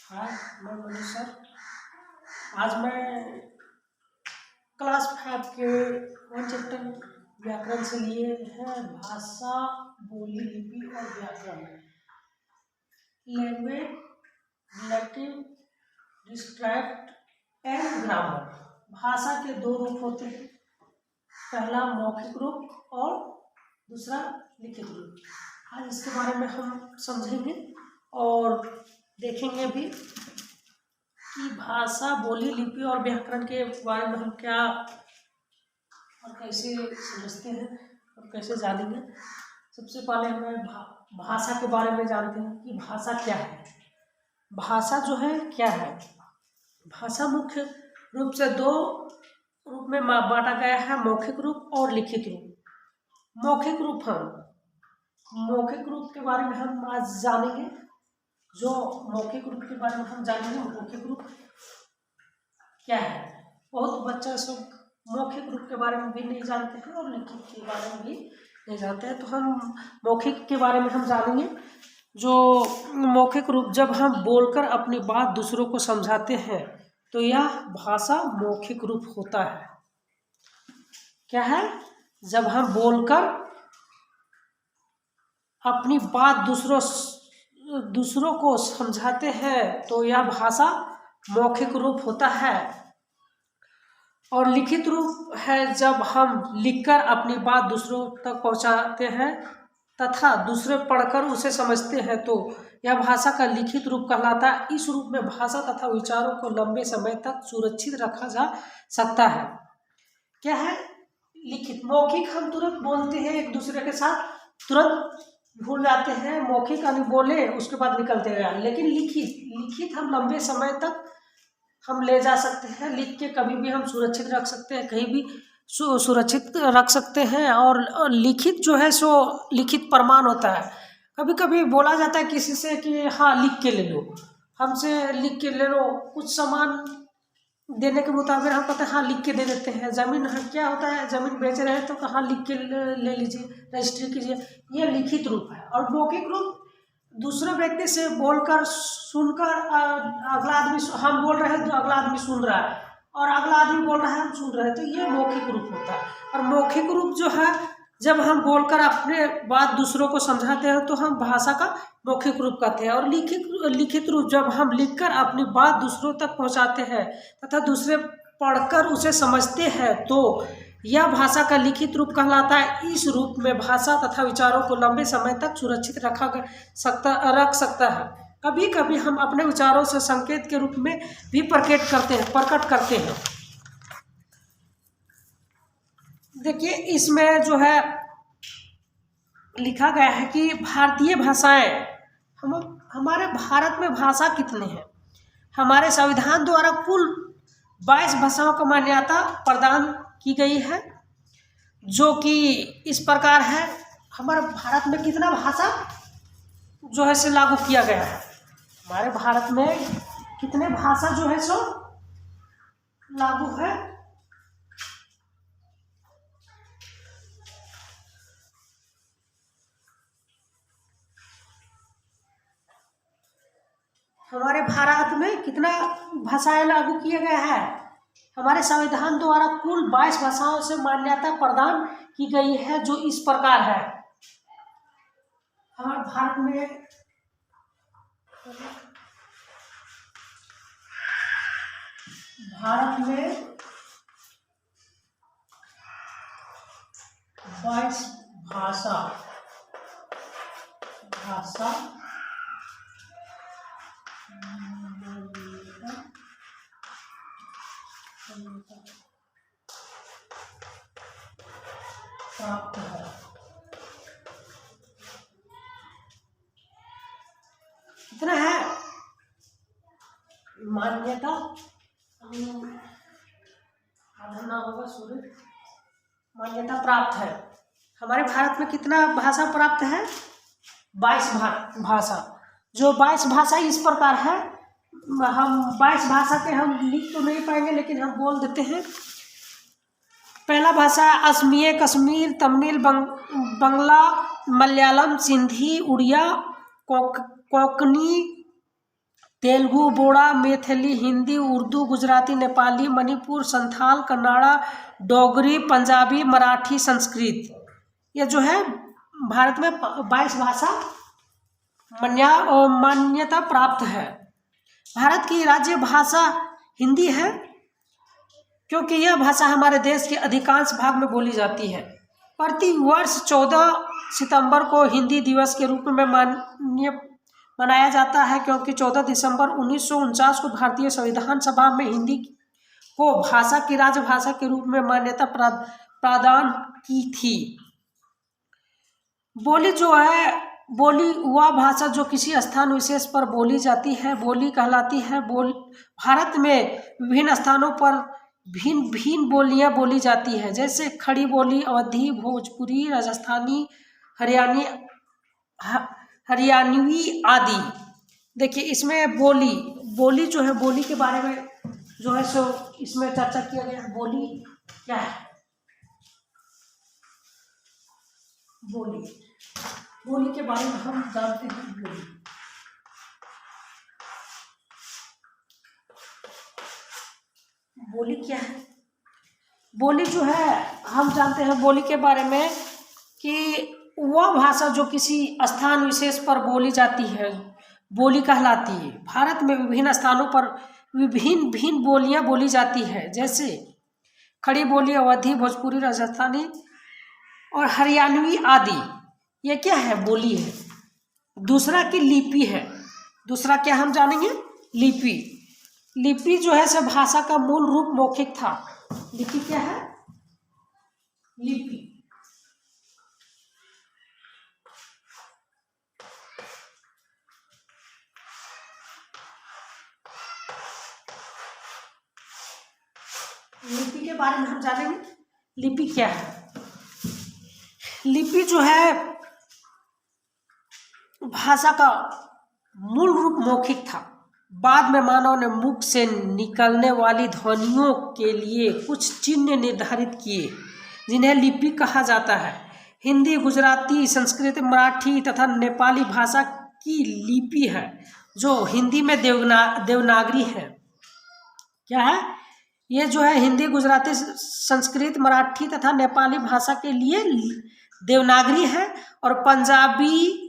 हाय, मैं मनीष सर। आज मैं क्लास 5 के वन चैप्टर व्याकरण से लिए हैं भाषा, बोली, लिपि और व्याकरण। Language, relative, distract and grammar. भाषा के दो रूप होते हैं, पहला मौखिक रूप और दूसरा लिखित रूप। आज इसके बारे में हम समझेंगे और देखेंगे भी कि भाषा, बोली, लिपि और व्याकरण के बारे में हम क्या और कैसे समझते हैं और कैसे जानेंगे। सबसे पहले हमें भाषा के बारे में जानते हैं कि भाषा क्या है। भाषा जो है क्या है। भाषा मुख्य रूप से दो रूप में बांटा गया है, मौखिक रूप और लिखित रूप। मौखिक रूप के बारे में हम आज जानेंगे। जो मौखिक रूप के बारे में हम जानेंगे, मौखिक रूप क्या है। बहुत बच्चा सब मौखिक रूप के बारे में भी नहीं जानते हैं और लिखित के बारे में भी नहीं जानते हैं, तो हम मौखिक के बारे में हम जानेंगे। जो मौखिक रूप, जब हम बोलकर अपनी बात दूसरों को समझाते हैं तो यह भाषा मौखिक रूप होता है। क्या है? जब हम बोलकर अपनी बात दूसरों को समझाते हैं तो यह भाषा मौखिक रूप होता है। और लिखित रूप है जब हम लिखकर अपनी बात दूसरों तक पहुंचाते हैं तथा दूसरे पढ़कर उसे समझते हैं तो यह भाषा का लिखित रूप कहलाता है। इस रूप में भाषा तथा विचारों को लंबे समय तक सुरक्षित रखा जा सकता है। क्या है? लिखित। मौखिक हम तुरंत बोलते हैं एक दूसरे के साथ, तुरंत भूल जाते हैं। मौखिक यानी बोले उसके बाद निकलते हैं। लेकिन लिखित हम लंबे समय तक हम ले जा सकते हैं। लिख के कभी भी हम सुरक्षित रख सकते हैं, कहीं भी सुरक्षित रख सकते हैं। और लिखित जो है सो लिखित प्रमाण होता है। कभी कभी बोला जाता है किसी से कि हाँ लिख के ले लो, हमसे लिख के ले लो। कुछ सामान देने के मुताबिक हम कहते हैं हाँ लिख के दे देते हैं। जमीन क्या होता है, जमीन बेच रहे हैं तो कहाँ लिख के ले लीजिए, रजिस्ट्री कीजिए। ये लिखित रूप है। और मौखिक रूप दूसरे व्यक्ति से बोलकर सुनकर अगला आदमी, हम बोल रहे हैं तो अगला आदमी सुन रहा है और अगला आदमी बोल रहा है हम सुन रहे हैं, तो ये मौखिक रूप होता है। और मौखिक रूप जो है जब हम बोलकर अपने बात दूसरों को समझाते हैं तो हम भाषा का मौखिक रूप कहते हैं। और लिखित रूप जब हम लिखकर अपनी बात दूसरों तक पहुंचाते हैं तथा दूसरे पढ़कर उसे समझते हैं तो यह भाषा का लिखित रूप कहलाता है। इस रूप में भाषा तथा विचारों को लंबे समय तक सुरक्षित रख सकता है। कभी कभी हम अपने विचारों से संकेत के रूप में भी प्रकट करते हैं। देखिए इसमें जो है लिखा गया है कि भारतीय भाषाएं, हमारे भारत में भाषा कितने हैं। हमारे संविधान द्वारा कुल 22 भाषाओं को मान्यता प्रदान की गई है, जो कि इस प्रकार है। हमारे भारत में कितना भाषा जो है से लागू किया गया है। हमारे भारत में कितने भाषा जो है सो लागू है। हमारे भारत में कितना भाषाएं लागू किया गया है। हमारे संविधान द्वारा कुल 22 भाषाओं से मान्यता प्रदान की गई है, जो इस प्रकार है। हमारे भारत में बाईस भाषा प्राप्त है। कितना है मान्यता? होगा सूर्य। मान्यता प्राप्त है। हमारे भारत में कितना भाषा प्राप्त है? 22 भाषा। जो 22 भाषा इस प्रकार है। हम 22 भाषा के हम लिख तो नहीं पाएंगे, लेकिन हम बोल देते हैं। पहला भाषा असमिया, कश्मीर, तमिल, बंगला, मलयालम, सिंधी, उड़िया, कोंकणी, तेलुगु, बोड़ा, मैथिली, हिंदी, उर्दू, गुजराती, नेपाली, मणिपुर, संथाल, कन्नड़ा, डोगरी, पंजाबी, मराठी, संस्कृत। ये जो है भारत में 22 भाषा मान्यता प्राप्त है। भारत की राज्य भाषा हिंदी है, क्योंकि यह भाषा हमारे देश के अधिकांश भाग में बोली जाती है। प्रति वर्ष 14 सितंबर को हिंदी दिवस के रूप में मनाया जाता है, क्योंकि 14 दिसंबर 1949 को भारतीय संविधान सभा में हिंदी को भाषा की राजभाषा के रूप में मान्यता प्रदान की थी। बोली जो है, बोली वह भाषा जो किसी स्थान विशेष पर बोली जाती है, बोली कहलाती है। भारत में विभिन्न स्थानों पर भिन्न भिन्न बोलियां बोली जाती है, जैसे खड़ी बोली, अवधी, भोजपुरी, राजस्थानी, हरियाणवी आदि। देखिए इसमें बोली जो है, बोली के बारे में जो है सो इसमें चर्चा किया गया है। बोली क्या है? बोली के बारे में हम जानते हैं। बोली क्या है? बोली जो है हम जानते हैं बोली के बारे में कि वह भाषा जो किसी स्थान विशेष पर बोली जाती है, बोली कहलाती है। भारत में विभिन्न स्थानों पर विभिन्न भिन्न बोलियां बोली जाती है, जैसे खड़ी बोली, अवधी, भोजपुरी, राजस्थानी और हरियाणवी आदि। ये क्या है? बोली है। दूसरा की लिपि है। दूसरा क्या हम जानेंगे? लिपि। लिपि जो है सब भाषा का मूल रूप मौखिक था। लिपि क्या है? लिपि लिपि के बारे में हम जानेंगे। लिपि क्या है? लिपि जो है भाषा का मूल रूप मौखिक था। बाद में मानव ने मुख से निकलने वाली ध्वनियों के लिए कुछ चिन्ह निर्धारित किए, जिन्हें लिपि कहा जाता है। हिंदी, गुजराती, संस्कृत, मराठी तथा नेपाली भाषा की लिपि है, जो हिंदी में देवनागरी है। क्या है? ये जो है हिंदी, गुजराती, संस्कृत, मराठी तथा नेपाली भाषा के लिए देवनागरी है, और पंजाबी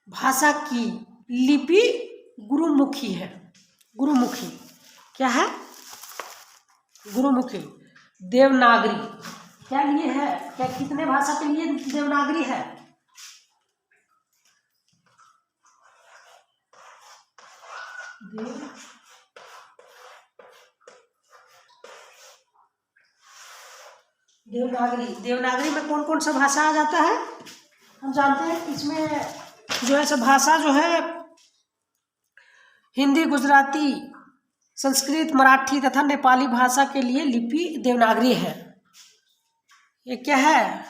भाषा की लिपि गुरुमुखी है। गुरुमुखी क्या है? गुरुमुखी देवनागरी क्या लिए है? क्या कितने भाषा के लिए देवनागरी है? देवनागरी में कौन कौन सा भाषा आ जाता है हम जानते हैं। इसमें जो है सब भाषा जो है हिंदी, गुजराती, संस्कृत, मराठी तथा नेपाली भाषा के लिए लिपि देवनागरी है। ये क्या है?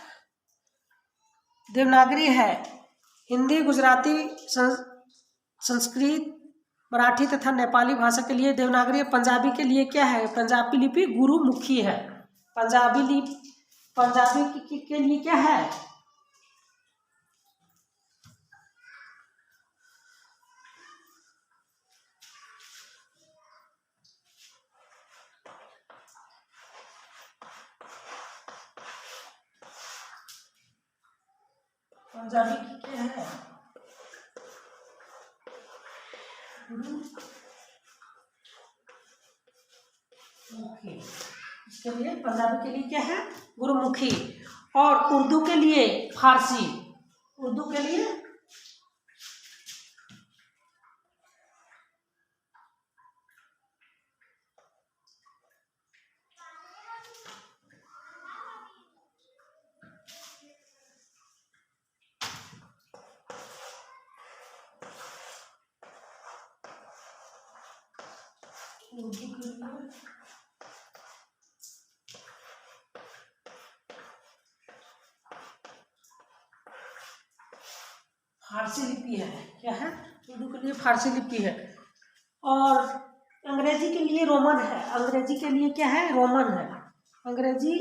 देवनागरी है। हिंदी, गुजराती, संस्कृत, मराठी तथा नेपाली भाषा के लिए देवनागरी है। पंजाबी के लिए क्या है? पंजाबी लिपि गुरुमुखी है। पंजाबी के लिए क्या है? पंजाबी की क्या है? गुरुमुखी। इसके लिए पंजाबी के लिए क्या है? गुरुमुखी। और उर्दू के लिए फारसी। उर्दू के लिए फारसी लिपि है। क्या है? उर्दू के लिए फारसी लिपि है। और अंग्रेजी के लिए रोमन है। अंग्रेजी के लिए क्या है? रोमन है। अंग्रेजी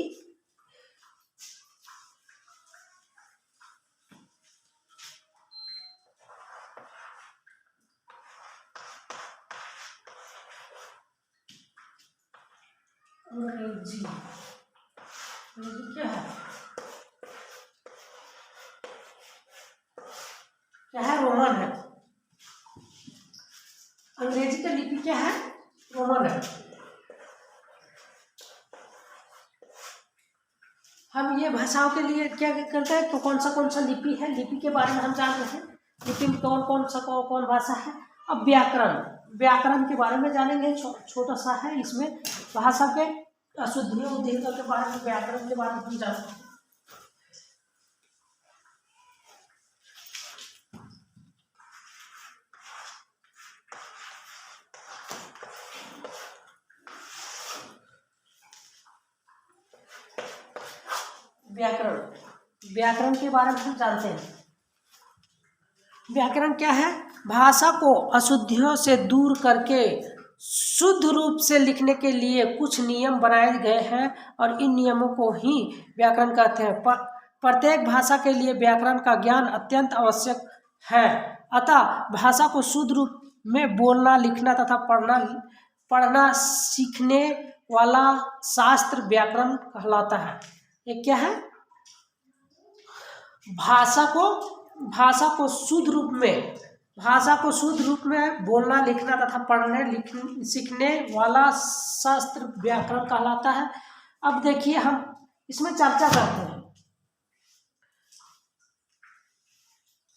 अंग्रेजी क्या है? क्या है? रोमन है। अंग्रेजी का लिपि क्या है? रोमन है। हम ये भाषाओं के लिए क्या करते हैं, तो कौन सा लिपि है, लिपि के बारे में हम जान रहे हैं। लिपि में कौन भाषा है। अब व्याकरण के बारे में जानेंगे। छोटा सा है, इसमें भाषा के अशुद्धियों उद्धियों के बारे में, व्याकरण के बारे में हम जानते हैं। व्याकरण के बारे में हम जानते हैं। व्याकरण क्या है? भाषा को अशुद्धियों से दूर करके शुद्ध रूप से लिखने के लिए कुछ नियम बनाए गए हैं और इन नियमों को ही व्याकरण कहते हैं। प्रत्येक भाषा के लिए व्याकरण का ज्ञान अत्यंत आवश्यक है। अतः भाषा को शुद्ध रूप में बोलना, लिखना तथा पढ़ना सीखने वाला शास्त्र व्याकरण कहलाता है। ये क्या है? भाषा को शुद्ध रूप में बोलना, लिखना तथा सीखने वाला शास्त्र व्याकरण कहलाता है। अब देखिए, हम इसमें चर्चा करते हैं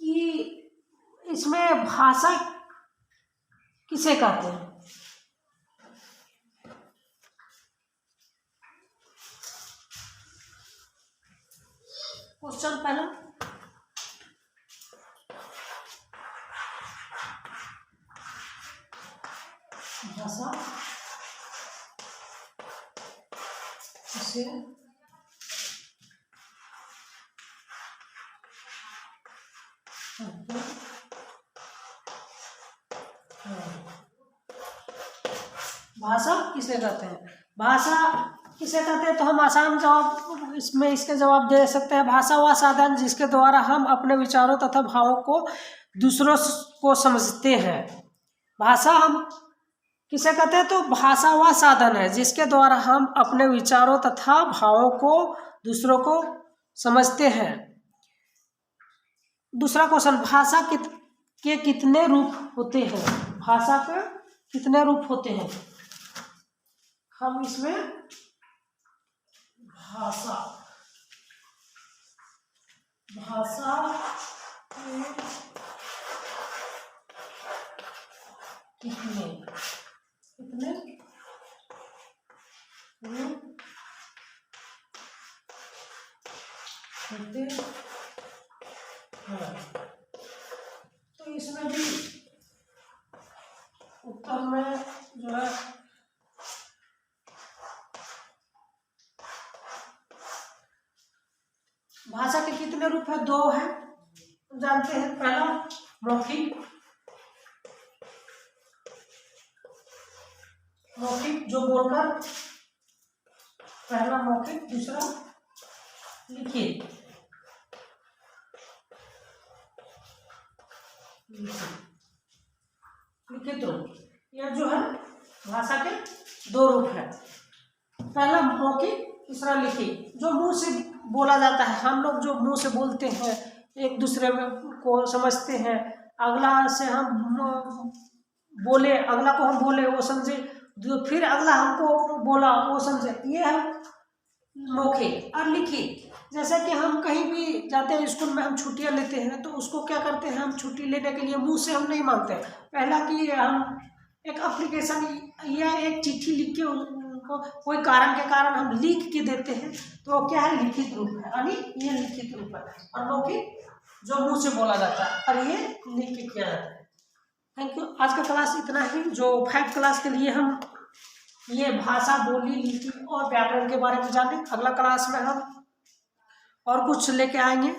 कि इसमें भाषा किसे कहते हैं। क्वेश्चन पहला, भाषा किसे कहते हैं। भाषा किसे कहते हैं, तो हम आसान जवाब इसके जवाब दे सकते हैं। भाषा वह साधन जिसके द्वारा हम अपने विचारों तथा भावों को दूसरों को समझते हैं। भाषा हम किसे कहते हैं, तो भाषा वह साधन है जिसके द्वारा हम अपने विचारों तथा भावों को दूसरों को समझते हैं। दूसरा क्वेश्चन, भाषा के कितने रूप होते हैं। भाषा के कितने रूप होते हैं। हम इसमें भाषा के कितने रूप होते हैं। तो इसमें भी उत्तर में जो है भाषा के कितने रूप है, 2 है, जानते हैं। पहला मौखिक जो बोलकर, पहला मौखिक, दूसरा लिखित रूप। यह जो है भाषा के 2 रूप है। पहला मौखिक, दूसरा लिखित। जो मुंह से बोला जाता है, हम लोग जो मुंह से बोलते हैं, एक दूसरे में को समझते हैं। अगला से हम बोले, अगला को हम बोले वो समझे, जो फिर अगला हमको बोला वो समझे, ये है मौखिक। और लिखित, जैसे कि हम कहीं भी जाते हैं, स्कूल में हम छुट्टियां लेते हैं, तो उसको क्या करते हैं, हम छुट्टी लेने के लिए मुंह से हम नहीं मांगते। पहला कि हम एक एप्लीकेशन या एक चिट्ठी लिख के उनको कोई कारण के कारण हम लिख के देते हैं, तो क्या है, लिखित रूप है। यानी ये लिखित रूप है। और मौखिक जो मुंह से बोला जाता है, और ये लिख के किया जाता है। Thank you. आज का क्लास इतना ही। जो 5th क्लास के लिए हम ये भाषा, बोली, लिपि और व्याकरण के बारे में जाने। अगला क्लास में हम और कुछ लेके आएंगे।